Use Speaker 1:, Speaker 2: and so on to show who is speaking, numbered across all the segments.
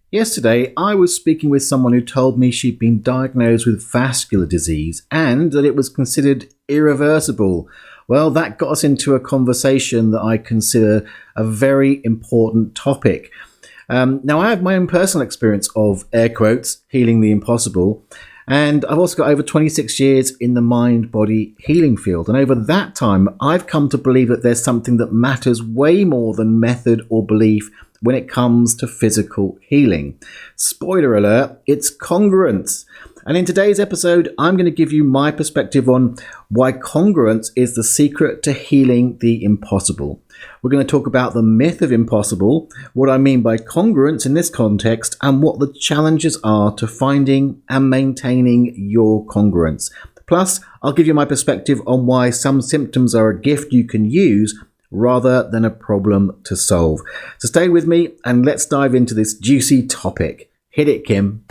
Speaker 1: Yesterday, I was speaking with someone who told me she'd been diagnosed with vascular disease and that it was considered irreversible. Well, that got us into a conversation that I consider a very important topic. Now, I have my own personal experience of, air quotes, healing the impossible. And I've also got over 26 years in the mind-body healing field. And over that time, I've come to believe that there's something that matters way more than method or belief when it comes to physical healing. Spoiler alert, it's congruence. And in today's episode, I'm going to give you my perspective on why congruence is the secret to healing the impossible. We're going to talk about the myth of impossible, what I mean by congruence in this context, and what the challenges are to finding and maintaining your congruence. Plus, I'll give you my perspective on why some symptoms are a gift you can use rather than a problem to solve. So stay with me and let's dive into this juicy topic. Hit it, Kim.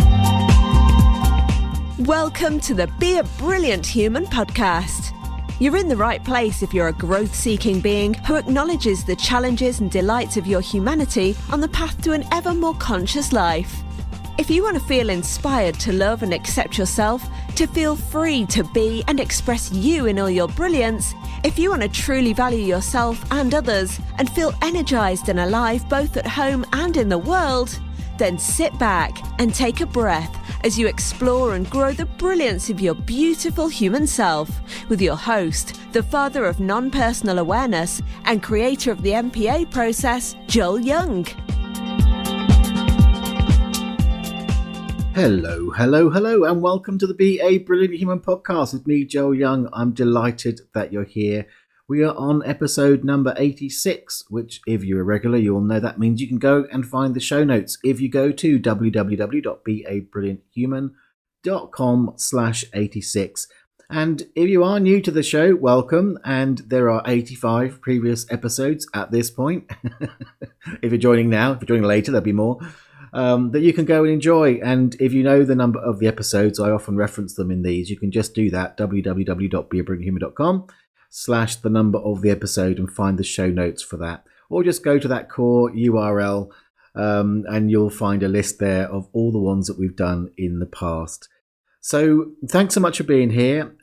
Speaker 2: Welcome to the Be a Brilliant Human podcast. You're in the right place if you're a growth-seeking being who acknowledges the challenges and delights of your humanity on the path to an ever more conscious life. If you want to feel inspired to love and accept yourself, to feel free to be and express you in all your brilliance, if you want to truly value yourself and others and feel energized and alive both at home and in the world, then sit back and take a breath as you explore and grow the brilliance of your beautiful human self with your host, the father of non-personal awareness and creator of the MPA process, Joel Young.
Speaker 1: Hello, and welcome to the Be a Brilliant Human podcast with me, Joel Young. I'm delighted that you're here. We are on episode number 86, which if you're a regular, you'll know that means you can go and find the show notes. If you go to www.beabrillianthuman.com/86. And if you are new to the show, welcome. And there are 85 previous episodes at this point. If you're joining now, if you're joining later, there'll be more. That you can go and enjoy. And if you know the number of the episodes, I often reference them in these. You can just do that, www.beabrillianthuman.com/the number of the episode and find the show notes for that. Or just go to that core URL and you'll find a list there of all the ones that we've done in the past. So thanks so much for being here.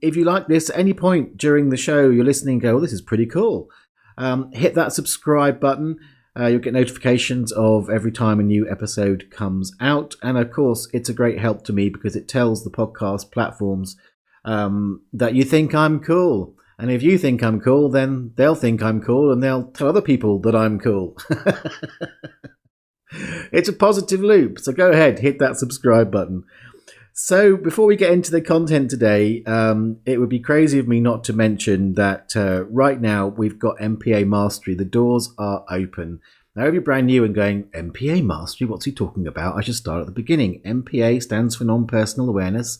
Speaker 1: If you like this at any point during the show, you're listening and go, oh, this is pretty cool. Hit that subscribe button. You'll get notifications of every time a new episode comes out. And of course, it's a great help to me because it tells the podcast platforms that you think I'm cool. And if you think I'm cool, then they'll think I'm cool and they'll tell other people that I'm cool. It's a positive loop. So go ahead, hit that subscribe button. So before we get into the content today, it would be crazy of me not to mention that right now we've got MPA Mastery. The doors are open. Now, if you're brand new and going, MPA Mastery, what's he talking about? I should start at the beginning. MPA stands for non-personal awareness,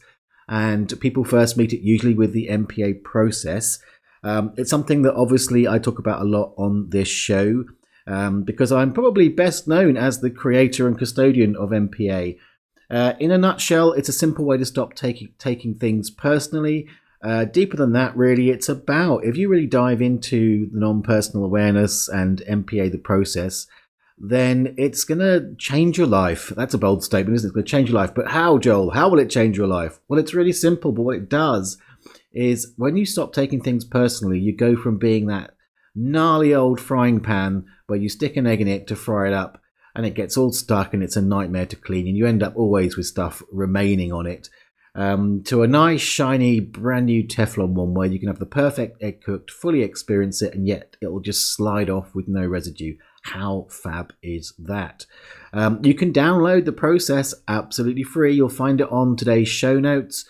Speaker 1: and people first meet it usually with the MPA process. It's something that obviously I talk about a lot on this show because I'm probably best known as the creator and custodian of MPA. In a nutshell, it's a simple way to stop taking things personally. Deeper than that, really, it's about, if you really dive into the non-personal awareness and MPA, the process, then it's going to change your life. That's a bold statement, isn't it? It's going to change your life. But how, Joel? How will it change your life? Well, it's really simple, but what it does is when you stop taking things personally, you go from being that gnarly old frying pan where you stick an egg in it to fry it up, and it gets all stuck and it's a nightmare to clean, and you end up always with stuff remaining on it, to a nice, shiny, brand new Teflon one where you can have the perfect egg cooked, fully experience it, and yet it'll just slide off with no residue. How fab is that? You can download the process absolutely free. You'll find it on today's show notes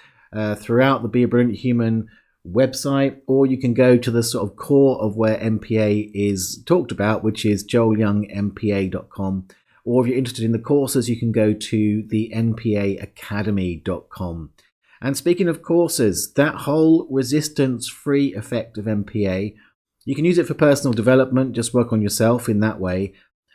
Speaker 1: throughout the Be a Brilliant Human website, or you can go to the sort of core of where MPA is talked about, which is joelyoungmpa.com. Or if you're interested in the courses, you can go to the npaacademy.com. And speaking of courses, that whole resistance-free effect of MPA, you can use it for personal development, just work on yourself in that way.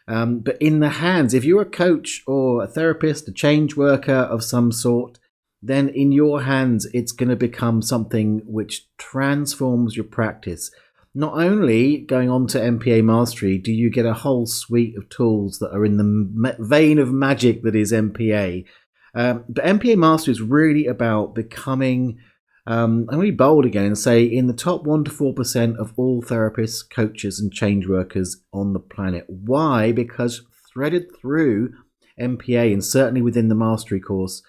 Speaker 1: But in the hands, if you're a coach or a therapist, a change worker of some sort, then in your hands, it's going to become something which transforms your practice. not only going on to MPA Mastery do you get a whole suite of tools that are in the vein of magic that is MPA, but MPA Mastery is really about becoming, I'm going to be bold again and say, in the top 1 to 4% of all therapists, coaches, and change workers on the planet. Why? Because threaded through MPA, and certainly within the Mastery course,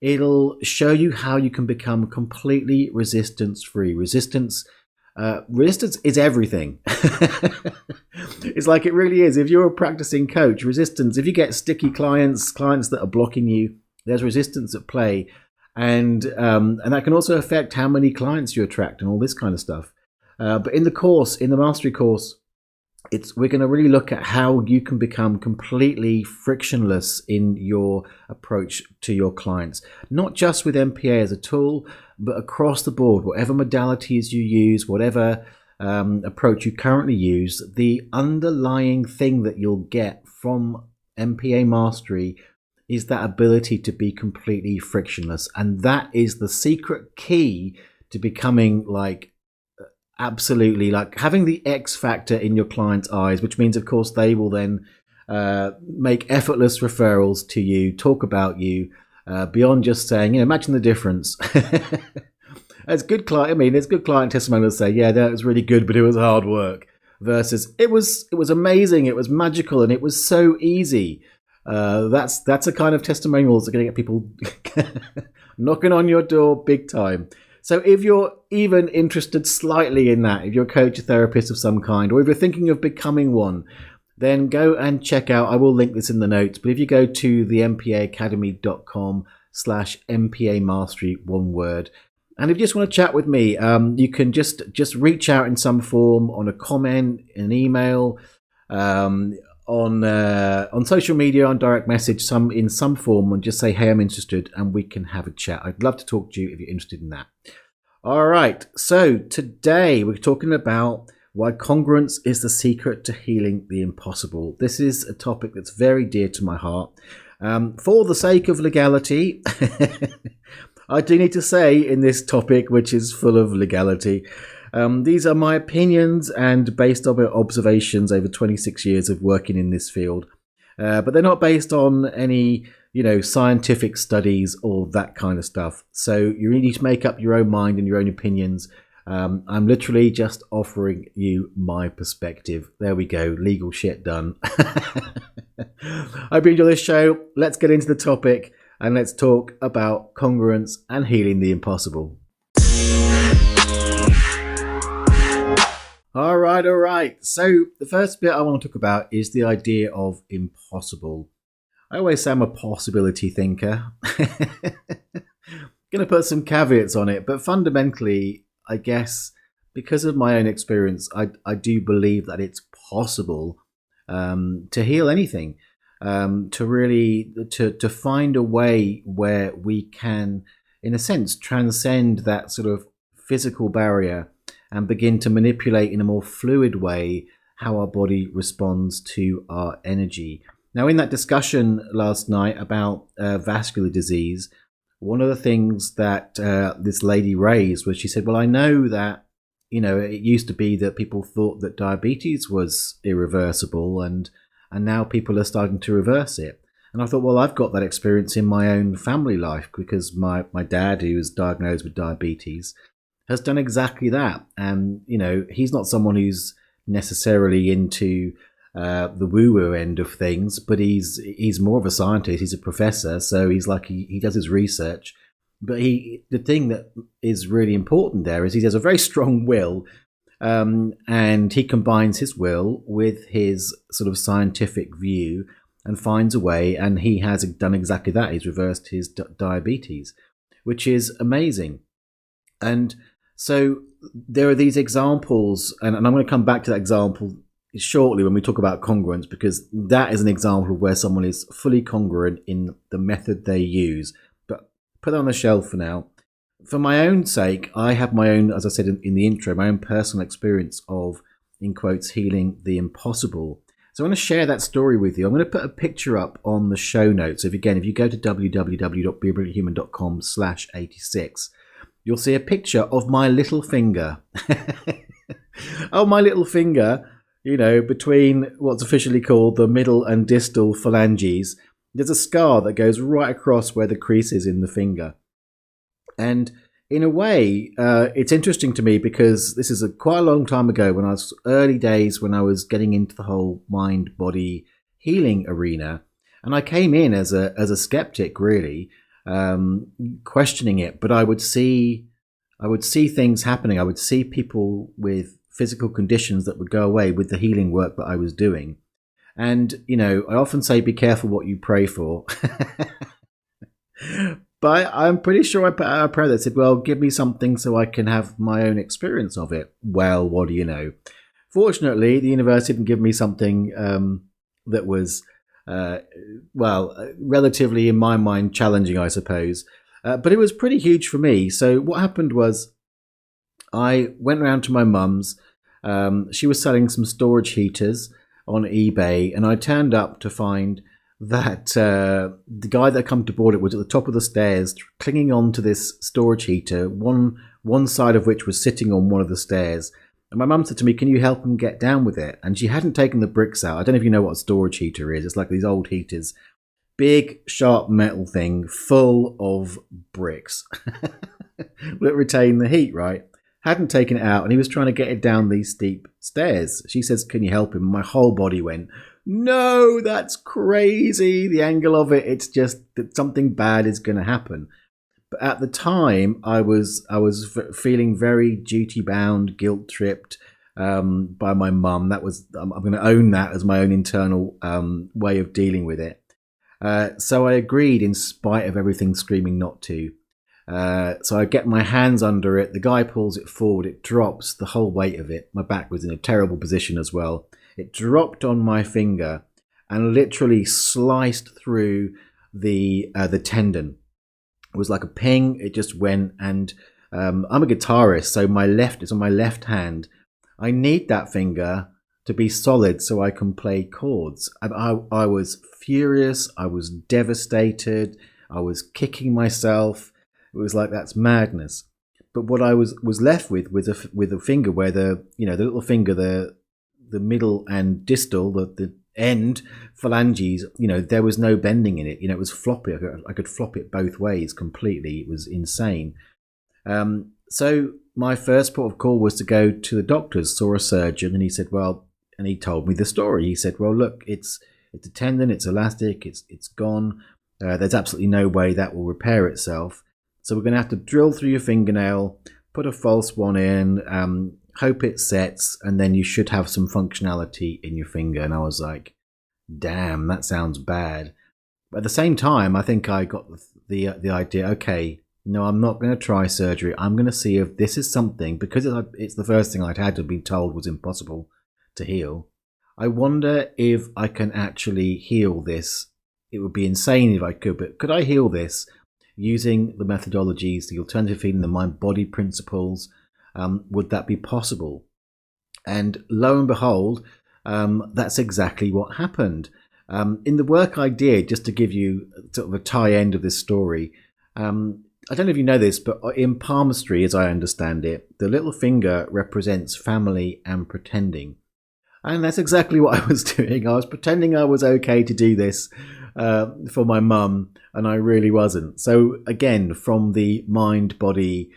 Speaker 1: it'll show you how you can become completely resistance-free. Resistance is everything. It's like, it really is. If you're a practicing coach, resistance, if you get sticky clients that are blocking you, there's resistance at play. And that can also affect how many clients you attract and all this kind of stuff. But in the Mastery course, we're going to really look at how you can become completely frictionless in your approach to your clients, not just with MPA as a tool, but across the board, whatever modalities you use, whatever approach you currently use. The underlying thing that you'll get from MPA Mastery is that ability to be completely frictionless, and that is the secret key to becoming absolutely having the X factor in your client's eyes, which means, of course, they will then make effortless referrals to you, talk about you, beyond just saying, imagine the difference. It's good client testimonials say, yeah, that was really good, but it was hard work, versus it was amazing, it was magical, and it was so easy. That's a kind of testimonials that are going to get people knocking on your door big time. So if you're even interested slightly in that, if you're a coach, a therapist of some kind, or if you're thinking of becoming one, then go and check out, I will link this in the notes, but if you go to the mpaacademy.com/MPA Mastery, one word, and if you just want to chat with me, you can just reach out in some form, on a comment, an email, on social media, on direct message, in some form, and just say, hey, I'm interested, and we can have a chat. I'd love to talk to you if you're interested in that. All right, so today we're talking about why congruence is the secret to healing the impossible. This is a topic that's very dear to my heart. For the sake of legality, I do need to say in this topic, which is full of legality, these are my opinions and based on my observations over 26 years of working in this field. But they're not based on any, scientific studies or that kind of stuff. So you really need to make up your own mind and your own opinions. I'm literally just offering you my perspective. There we go. Legal shit done. I hope you enjoy this show. Let's get into the topic and let's talk about congruence and healing the impossible. All right. So the first bit I want to talk about is the idea of impossible. I always say I'm a possibility thinker. Going to put some caveats on it, but fundamentally, I guess, because of my own experience, I do believe that it's possible to heal anything, to find a way where we can, in a sense, transcend that sort of physical barrier and begin to manipulate in a more fluid way how our body responds to our energy. Now, in that discussion last night about vascular disease, one of the things that this lady raised was, she said, well, I know that, it used to be that people thought that diabetes was irreversible, and now people are starting to reverse it. And I thought, well, I've got that experience in my own family life, because my dad, who was diagnosed with diabetes, has done exactly that. And, he's not someone who's necessarily into the woo-woo end of things, but he's more of a scientist. He's a professor, so he's he does his research. But the thing that is really important there is he has a very strong will, and he combines his will with his sort of scientific view and finds a way, and he has done exactly that. He's reversed his diabetes, which is amazing. And so there are these examples, and I'm going to come back to that example shortly when we talk about congruence, because that is an example of where someone is fully congruent in the method they use. But put that on the shelf for now. For my own sake, I have my own, as I said in the intro, my own personal experience of, in quotes, healing the impossible. So I want to share that story with you. I'm going to put a picture up on the show notes. So if you go to www.beabrillianthuman.com/86, you'll see a picture of my little finger. Oh, my little finger, between what's officially called the middle and distal phalanges, there's a scar that goes right across where the crease is in the finger. And in a way, it's interesting to me because this is quite a long time ago, when I was early days, when I was getting into the whole mind-body healing arena. And I came in as a skeptic, really, questioning it. But I would see things happening. I would see people with physical conditions that would go away with the healing work that I was doing. And, I often say, be careful what you pray for. But I'm pretty sure I put out a prayer that said, well, give me something so I can have my own experience of it. Well, what do you know? Fortunately, the universe didn't give me something that was, relatively, in my mind, challenging, I suppose. But it was pretty huge for me. So what happened was I went round to my mum's. She was selling some storage heaters on eBay, and I turned up to find that the guy that come to board it was at the top of the stairs, clinging on to this storage heater, one side of which was sitting on one of the stairs. And my mum said to me, can you help him get down with it? And she hadn't taken the bricks out. I don't know if you know what a storage heater is. It's like these old heaters. Big, sharp metal thing full of bricks that retain the heat, right? Hadn't taken it out, and he was trying to get it down these steep stairs. She says, can you help him? My whole body went, no, that's crazy. The angle of it, it's just that something bad is going to happen. But at the time, I was feeling very duty bound, guilt tripped by my mum. I'm going to own that as my own internal way of dealing with it. So I agreed, in spite of everything screaming not to. So I get my hands under it. The guy pulls it forward. It drops, the whole weight of it. My back was in a terrible position as well. It dropped on my finger and literally sliced through the tendon. It was like a ping. It just went. And I'm a guitarist, so it's on my left hand. I need that finger to be solid so I can play chords. And I was furious. I was devastated. I was kicking myself. It was like, that's madness. But what I was left with a finger where the little finger, the middle and distal, the end phalanges, there was no bending in it. It was floppy. I could flop it both ways completely. It was insane. So my first port of call was to go to the doctors, saw a surgeon, and he said, and he told me the story. He said, well, look, it's a tendon, it's elastic, it's gone. There's absolutely no way that will repair itself. So we're going to have to drill through your fingernail, put a false one in, hope it sets, and then you should have some functionality in your finger. And I was like, damn, that sounds bad. But at the same time, I think I got the idea, okay, no, I'm not going to try surgery. I'm going to see if this is something, because it's the first thing I'd had to be told was impossible to heal. I wonder if I can actually heal this. It would be insane if I could, but could I heal this using the methodologies, the alternative healing, the mind-body principles? Would that be possible? And lo and behold, that's exactly what happened. In the work I did, just to give you sort of a tie end of this story, I don't know if you know this, but in palmistry, as I understand it, the little finger represents family and pretending. And that's exactly what I was doing. I was pretending I was okay to do this for my mum, and I really wasn't. So again, from the mind-body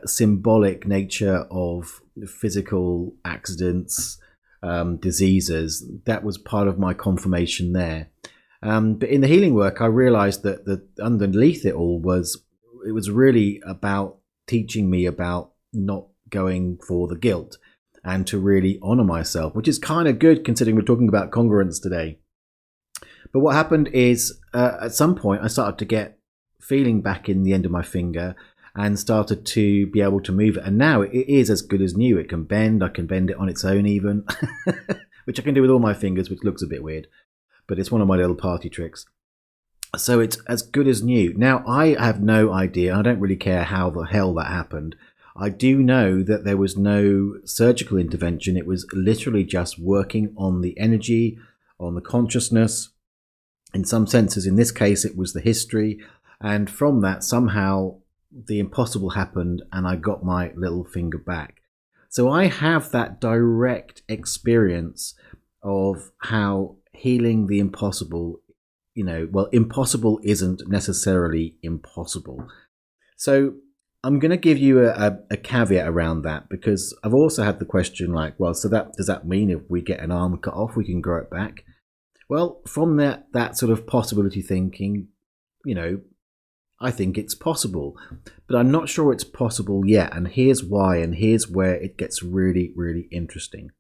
Speaker 1: symbolic nature of physical accidents, diseases, that was part of my confirmation there. But in the healing work, I realized that underneath it all was really about teaching me about not going for the guilt and to really honor myself, which is kind of good considering we're talking about congruence today. But what happened is at some point I started to get feeling back in the end of my finger and started to be able to move it. And now it is as good as new. It can bend. I can bend it on its own even, which I can do with all my fingers, which looks a bit weird. But it's one of my little party tricks. So it's as good as new. Now, I have no idea. I don't really care how the hell that happened. I do know that there was no surgical intervention. It was literally just working on the energy, on the consciousness. In some senses, in this case, it was the history. And from that, somehow the impossible happened and I got my little finger back. So I have that direct experience of how healing the impossible, impossible isn't necessarily impossible. So I'm going to give you a caveat around that, because I've also had the question like, well, so that does that mean if we get an arm cut off, we can grow it back? Well, from that sort of possibility thinking, I think it's possible, but I'm not sure it's possible yet. And here's why, and here's where it gets really, really interesting.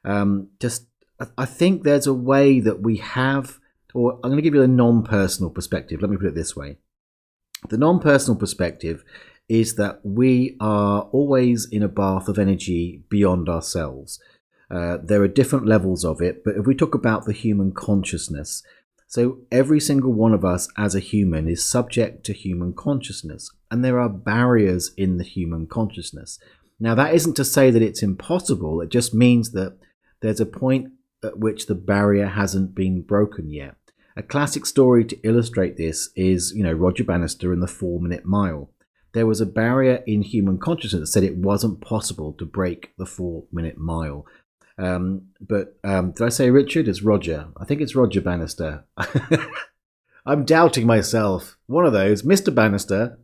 Speaker 1: I think there's a way that we have, or I'm going to give you a non-personal perspective. Let me put it this way. The non-personal perspective is that we are always in a bath of energy beyond ourselves. There are different levels of it, but if we talk about the human consciousness, so every single one of us as a human is subject to human consciousness, and there are barriers in the human consciousness. Now, that isn't to say that it's impossible. It just means that there's a point at which the barrier hasn't been broken yet. A classic story to illustrate this is, Roger Bannister and the 4-minute mile. There was a barrier in human consciousness that said it wasn't possible to break the 4-minute mile. But did I say Richard? It's Roger. I think it's Roger Bannister. I'm doubting myself. One of those. Mr. Bannister.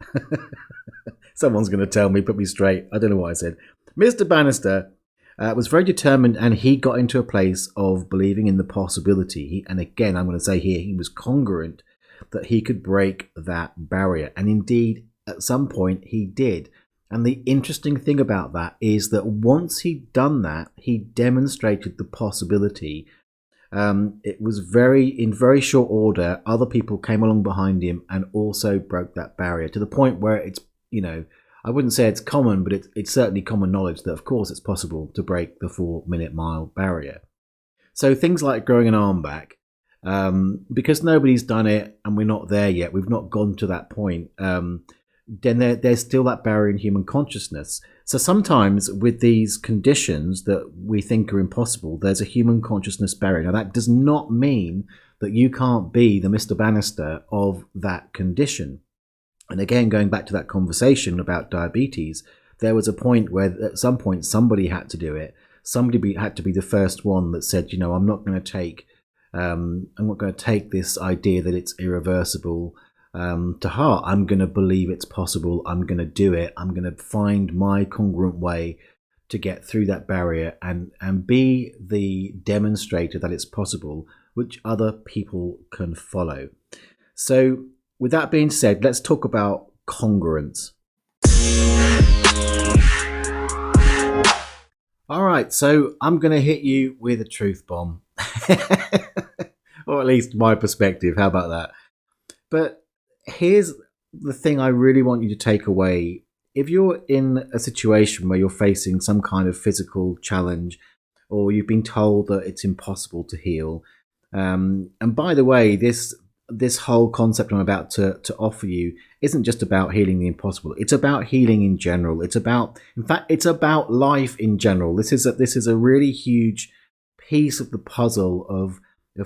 Speaker 1: Someone's going to tell me, put me straight. I don't know what I said. Mr. Bannister was very determined, and he got into a place of believing in the possibility. And again, I'm going to say here, he was congruent that he could break that barrier. And indeed, at some point, he did. And the interesting thing about that is that once he'd done that, he demonstrated the possibility. It was in very short order, other people came along behind him and also broke that barrier, to the point where it's, I wouldn't say it's common, but it's certainly common knowledge that, of course, it's possible to break the 4-minute mile barrier. So things like growing an arm back, because nobody's done it and we're not there yet, we've not gone to that point, then there's still that barrier in human consciousness. So sometimes with these conditions that we think are impossible, there's a human consciousness barrier. Now, that does not mean that you can't be the Mr. Bannister of that condition. And again, going back to that conversation about diabetes, there was a point where at some point somebody had to do it. Somebody had to be the first one that said, I'm not going to take this idea that it's irreversible to heart. I'm going to believe it's possible. I'm going to do it. I'm going to find my congruent way to get through that barrier and be the demonstrator that it's possible, which other people can follow. So with that being said, let's talk about congruence. All right, so I'm going to hit you with a truth bomb, or at least my perspective. How about that? But here's the thing I really want you to take away. If you're in a situation where you're facing some kind of physical challenge, or you've been told that it's impossible to heal, and by the way, this whole concept I'm about to offer you isn't just about healing the impossible. It's about healing in general. It's about life in general. This is a really huge piece of the puzzle of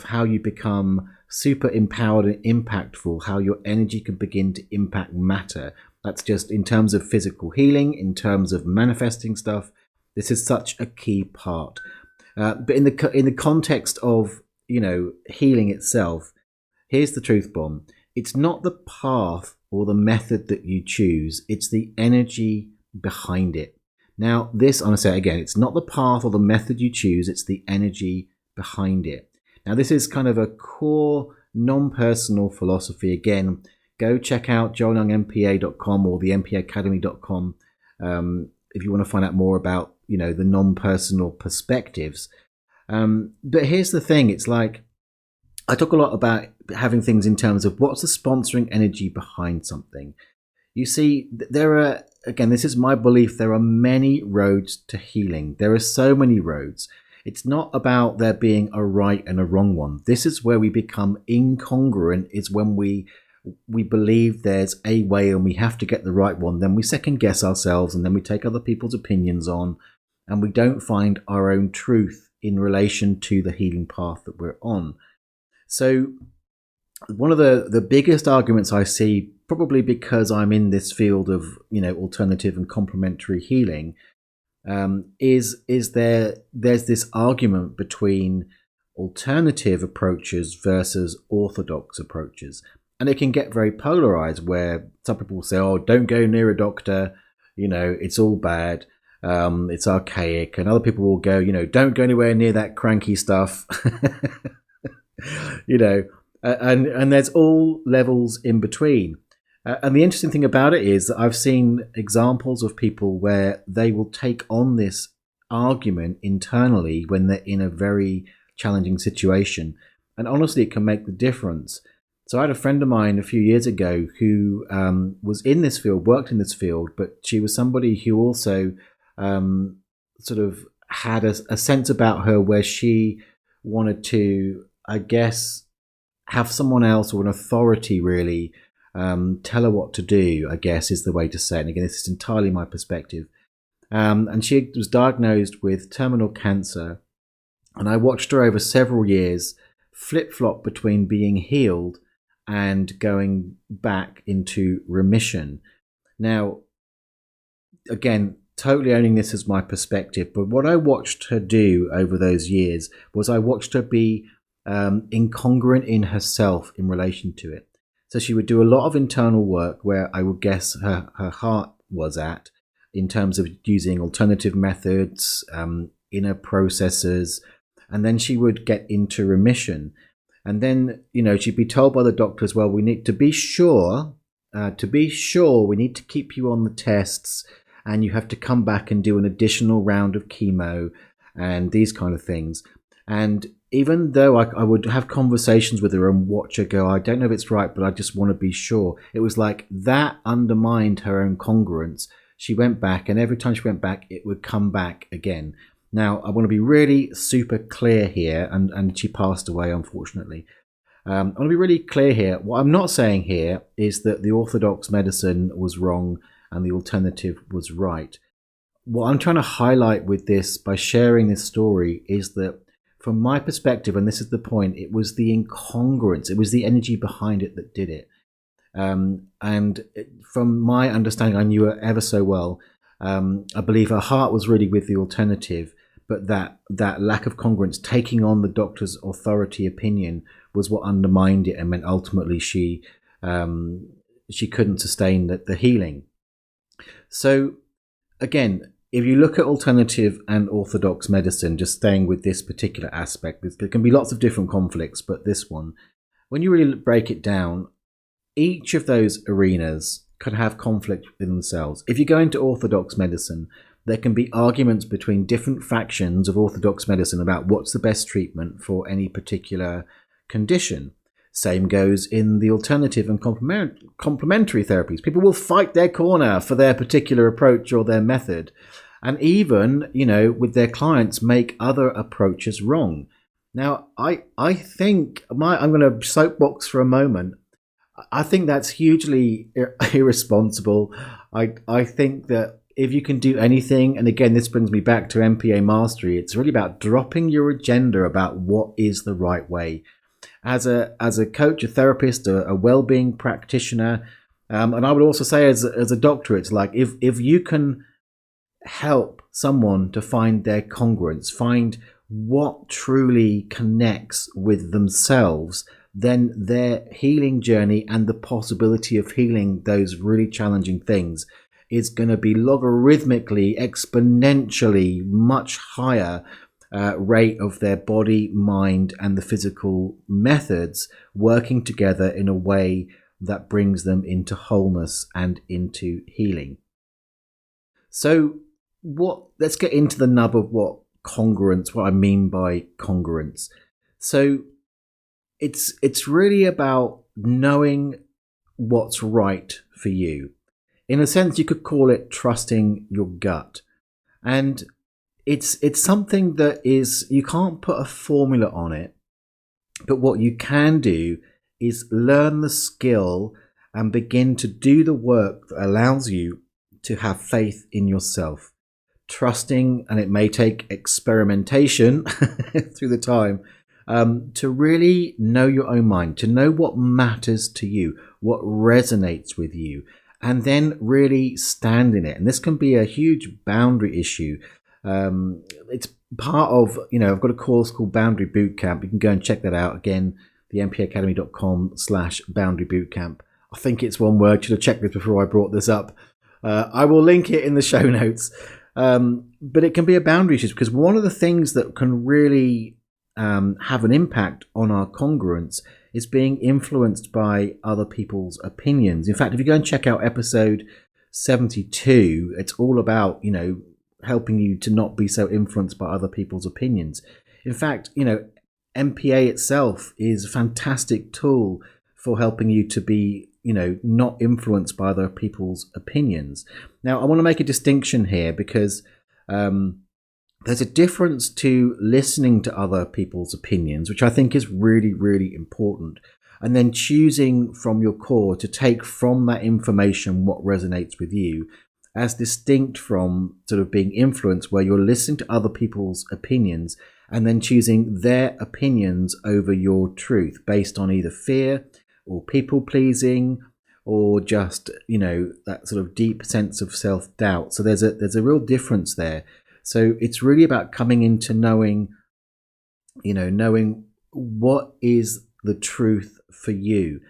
Speaker 1: how you become super empowered and impactful, how your energy can begin to impact matter. That's just in terms of physical healing, in terms of manifesting stuff. This is such a key part. But in the context of healing itself, here's the truth bomb. It's not the path or the method that you choose. It's the energy behind it. Now, I'm going to say it again. It's not the path or the method you choose. It's the energy behind it. Now, this is kind of a core non-personal philosophy. Again, go check out joelyoungmpa.com or the mpaacademy.com if you want to find out more about, the non-personal perspectives. But here's the thing. It's like, I talk a lot about having things in terms of what's the sponsoring energy behind something. You see, there are, again, this is my belief, there are many roads to healing. There are so many roads. It's not about there being a right and a wrong one. This is where we become incongruent, is when we believe there's a way and we have to get the right one. Then we second guess ourselves, and then we take other people's opinions on, and we don't find our own truth in relation to the healing path that we're on. So one of the biggest arguments I see, probably because I'm in this field of, alternative and complementary healing, there's this argument between alternative approaches versus orthodox approaches. And it can get very polarized, where some people will say, oh, don't go near a doctor, it's all bad, it's archaic. And other people will go, don't go anywhere near that cranky stuff. And there's all levels in between. And the interesting thing about it is that I've seen examples of people where they will take on this argument internally when they're in a very challenging situation. And honestly, it can make the difference. So I had a friend of mine a few years ago who was in this field, worked in this field, but she was somebody who also sort of had a sense about her where she wanted to, I guess, have someone else or an authority really tell her what to do, I guess is the way to say it. And again, this is entirely my perspective. And she was diagnosed with terminal cancer. And I watched her over several years flip-flop between being healed and going back into remission. Now, again, totally owning this as my perspective, but what I watched her do over those years was I watched her be incongruent in herself in relation to it. So she would do a lot of internal work where I would guess her heart was at in terms of using alternative methods, inner processes, and then she would get into remission. And then, she'd be told by the doctors, well, we need to be sure, we need to keep you on the tests, and you have to come back and do an additional round of chemo and these kind of things. And even though I would have conversations with her and watch her go, I don't know if it's right, but I just want to be sure. It was like that undermined her own congruence. She went back, and every time she went back, it would come back again. Now, I want to be really super clear here, and she passed away, unfortunately. I want to be really clear here. What I'm not saying here is that the orthodox medicine was wrong and the alternative was right. What I'm trying to highlight with this, by sharing this story, is that from my perspective, and this is the point, it was the incongruence, it was the energy behind it that did it. From my understanding, I knew her ever so well. I believe her heart was really with the alternative, but that lack of congruence, taking on the doctor's authority opinion, was what undermined it and meant ultimately she couldn't sustain the healing. So again, if you look at alternative and orthodox medicine, just staying with this particular aspect, there can be lots of different conflicts, but this one, when you really break it down, each of those arenas can have conflict within themselves. If you go into orthodox medicine, there can be arguments between different factions of orthodox medicine about what's the best treatment for any particular condition. Same goes in the alternative and complementary therapies. People will fight their corner for their particular approach or their method. And even, with their clients, make other approaches wrong. Now, I think, I'm going to soapbox for a moment. I think that's hugely irresponsible. I think that if you can do anything, and again, this brings me back to MPA mastery, it's really about dropping your agenda about what is the right way. As a coach, a therapist, a well-being practitioner, and I would also say as a doctor, it's like if you can help someone to find their congruence, find what truly connects with themselves, then their healing journey and the possibility of healing those really challenging things is going to be logarithmically, exponentially much higher rate of their body, mind, and the physical methods working together in a way that brings them into wholeness and into healing. So let's get into the nub of what I mean by congruence. So it's really about knowing what's right for you. In a sense, you could call it trusting your gut. And it's something that is, you can't put a formula on it, but what you can do is learn the skill and begin to do the work that allows you to have faith in yourself. Trusting, and it may take experimentation through the time, to really know your own mind, to know what matters to you, what resonates with you, and then really stand in it. And this can be a huge boundary issue. It's part of, I've got a course called Boundary Bootcamp. You can go and check that out. Again, the mpaacademy.com/boundary bootcamp. I think it's one word. Should have checked this before I brought this up. I will link it in the show notes. But it can be a boundary issue, because one of the things that can really have an impact on our congruence is being influenced by other people's opinions. In fact, if you go and check out episode 72, it's all about, helping you to not be so influenced by other people's opinions. In fact, MPA itself is a fantastic tool for helping you to be, not influenced by other people's opinions. Now, I want to make a distinction here, because there's a difference to listening to other people's opinions, which I think is really, really important, and then choosing from your core to take from that information what resonates with you, as distinct from sort of being influenced, where you're listening to other people's opinions and then choosing their opinions over your truth based on either fear or people pleasing, or just, that sort of deep sense of self-doubt. So there's a real difference there. So it's really about coming into knowing what is the truth for you.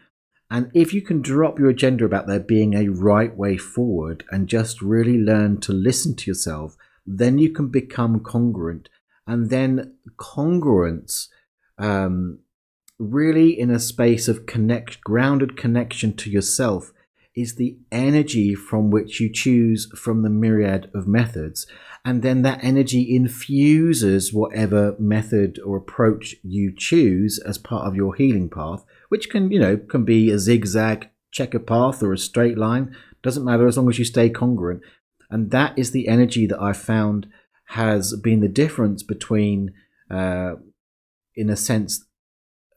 Speaker 1: And if you can drop your agenda about there being a right way forward and just really learn to listen to yourself, then you can become congruent. And then congruence, really in a space of grounded connection to yourself, is the energy from which you choose from the myriad of methods. And then that energy infuses whatever method or approach you choose as part of your healing path, which can be a zigzag checker path or a straight line. Doesn't matter, as long as you stay congruent. And that is the energy that I found has been the difference between, in a sense,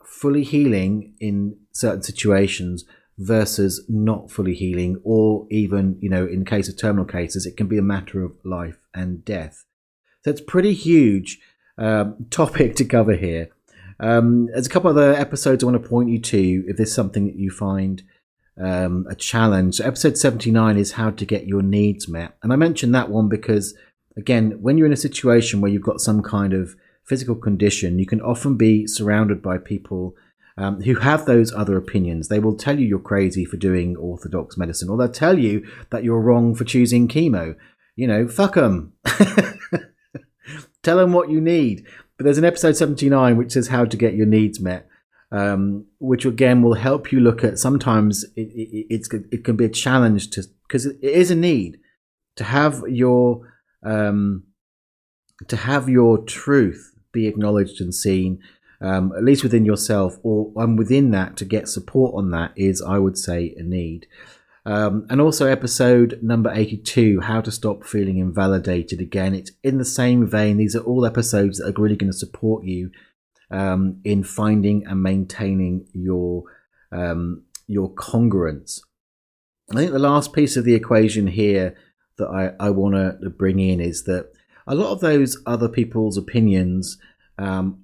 Speaker 1: fully healing in certain situations versus not fully healing, or even, in case of terminal cases, it can be a matter of life and death. So it's pretty huge topic to cover here. There's a couple other episodes I want to point you to if there's something that you find a challenge. So episode 79 is how to get your needs met. And I mentioned that one because, again, when you're in a situation where you've got some kind of physical condition, you can often be surrounded by people who have those other opinions. They will tell you you're crazy for doing orthodox medicine, or they'll tell you that you're wrong for choosing chemo. Fuck them. Tell them what you need. But there's an episode 79 which says how to get your needs met, which again will help you look at, sometimes it can be a challenge because it is a need to have your truth be acknowledged and seen, at least within yourself, and within that, to get support on that is, I would say, a need. And also episode number 82, how to stop feeling invalidated. Again, it's in the same vein. These are all episodes that are really going to support you in finding and maintaining your congruence. I think the last piece of the equation here that I want to bring in is that a lot of those other people's opinions and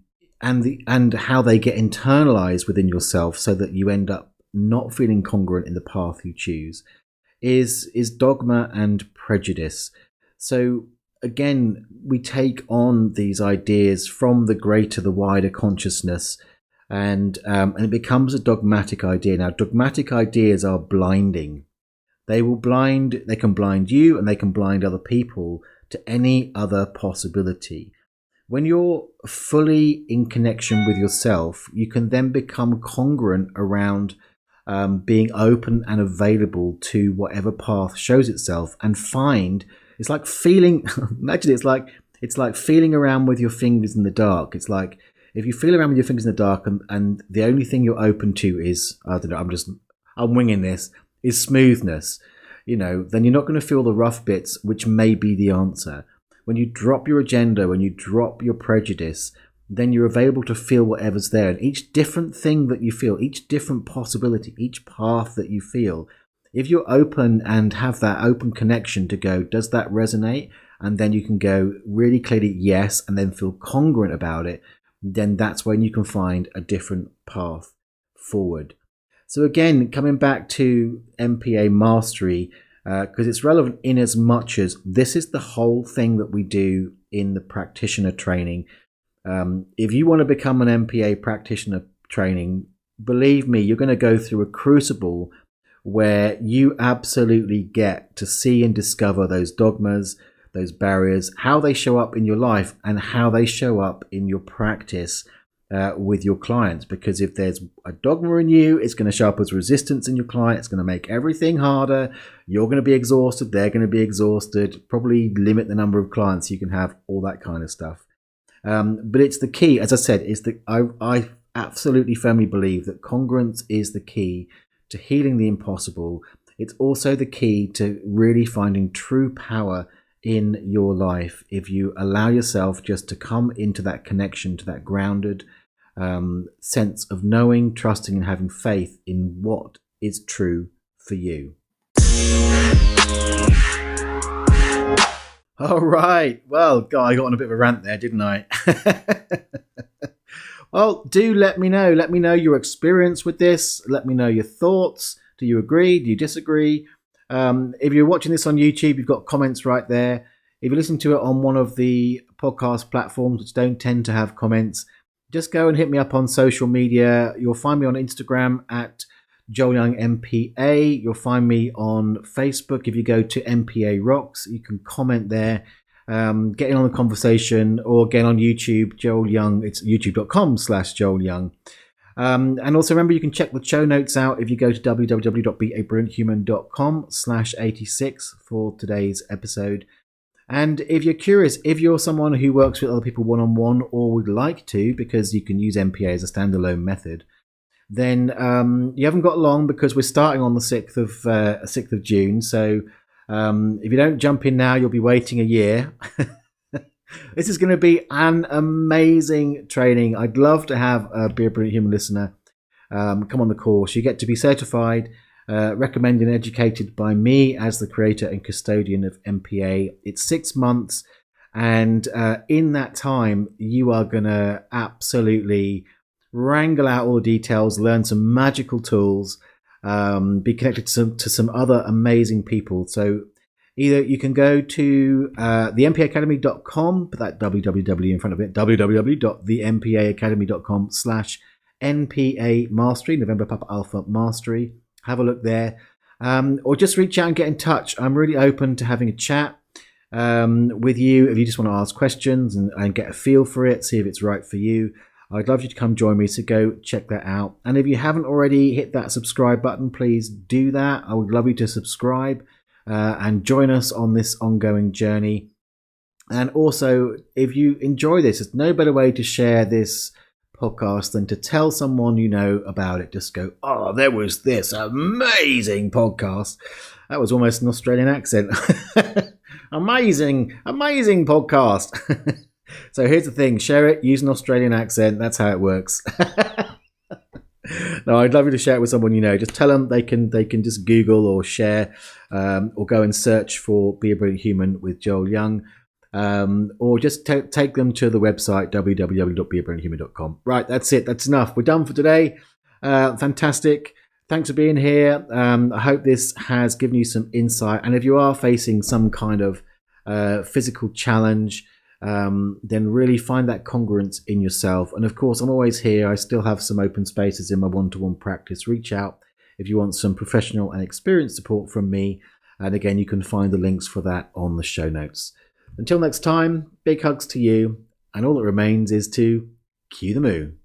Speaker 1: how they get internalized within yourself, so that you end up not feeling congruent in the path you choose, is dogma and prejudice. So again, we take on these ideas from the greater, the wider consciousness, and it becomes a dogmatic idea. Now, dogmatic ideas are blinding. They can blind you, and they can blind other people to any other possibility. When you're fully in connection with yourself, you can then become congruent around being open and available to whatever path shows itself, and it's like feeling, imagine it's like feeling around with your fingers in the dark. It's like if you feel around with your fingers in the dark and the only thing you're open to is, I don't know, I'm winging this, is smoothness, then you're not going to feel the rough bits, which may be the answer. When you drop your agenda, when you drop your prejudice, then you're available to feel whatever's there. And each different thing that you feel, each different possibility, each path that you feel, if you're open and have that open connection to go, does that resonate? And then you can go really clearly yes, and then feel congruent about it. Then that's when you can find a different path forward. So again, coming back to MPA mastery, because it's relevant in as much as this is the whole thing that we do in the practitioner training. If you want to become an MPA practitioner training, believe me, you're going to go through a crucible where you absolutely get to see and discover those dogmas, those barriers, how they show up in your life and how they show up in your practice with your clients. Because if there's a dogma in you, it's going to show up as resistance in your client. It's going to make everything harder. You're going to be exhausted. They're going to be exhausted. Probably limit the number of clients you can have, all that kind of stuff. But it's the key, as I said, is that I absolutely firmly believe that congruence is the key to healing the impossible. It's also the key to really finding true power in your life if you allow yourself just to come into that connection, to that grounded sense of knowing, trusting and having faith in what is true for you. All right. Well, God, I got on a bit of a rant there, didn't I? Well, do let me know. Let me know your experience with this. Let me know your thoughts. Do you agree? Do you disagree? If you're watching this on YouTube, you've got comments right there. If you listen to it on one of the podcast platforms, which don't tend to have comments, just go and hit me up on social media. You'll find me on Instagram at Joel Young MPA. You'll find me on Facebook. If you go to MPA Rocks, you can comment there. Get in on the conversation, or again on YouTube, Joel Young. It's youtube.com/Joel Young. And also remember, you can check the show notes out if you go to www.beabrillianthuman.com/86 for today's episode. And if you're curious, if you're someone who works with other people one-on-one or would like to, because you can use MPA as a standalone method, then you haven't got long, because we're starting on the 6th of June. So if you don't jump in now, you'll be waiting a year. This is going to be an amazing training. I'd love to have a Be a Brilliant Human listener come on the course. You get to be certified, recommended and educated by me as the creator and custodian of MPA. It's 6 months, and in that time, you are going to absolutely wrangle out all the details, learn some magical tools, be connected to some other amazing people. So either you can go to thempaacademy.com, put that www in front of it, www.thempaacademy.com/NPA Mastery, November Papa Alpha Mastery. Have a look there. Or just reach out and get in touch. I'm really open to having a chat with you if you just want to ask questions and get a feel for it, see if it's right for you. I'd love you to come join me, so go check that out. And if you haven't already hit that subscribe button, please do that. I would love you to subscribe and join us on this ongoing journey. And also, if you enjoy this, there's no better way to share this podcast than to tell someone you know about it. Just go, oh, there was this amazing podcast. That was almost an Australian accent. amazing podcast. So here's the thing, share it, use an Australian accent. That's how it works. No, I'd love you to share it with someone you know. Just tell them they can just Google or share or go and search for Be a Brilliant Human with Joel Young. Or just take them to the website www.beabrillianthuman.com. Right, that's it. That's enough. We're done for today. Fantastic. Thanks for being here. I hope this has given you some insight. And if you are facing some kind of physical challenge, then really find that congruence in yourself. And of course, I'm always here. I still have some open spaces in my one-to-one practice. Reach out if you want some professional and experienced support from me. And again, you can find the links for that on the show notes. Until next time, big hugs to you, and all that remains is to cue the moon.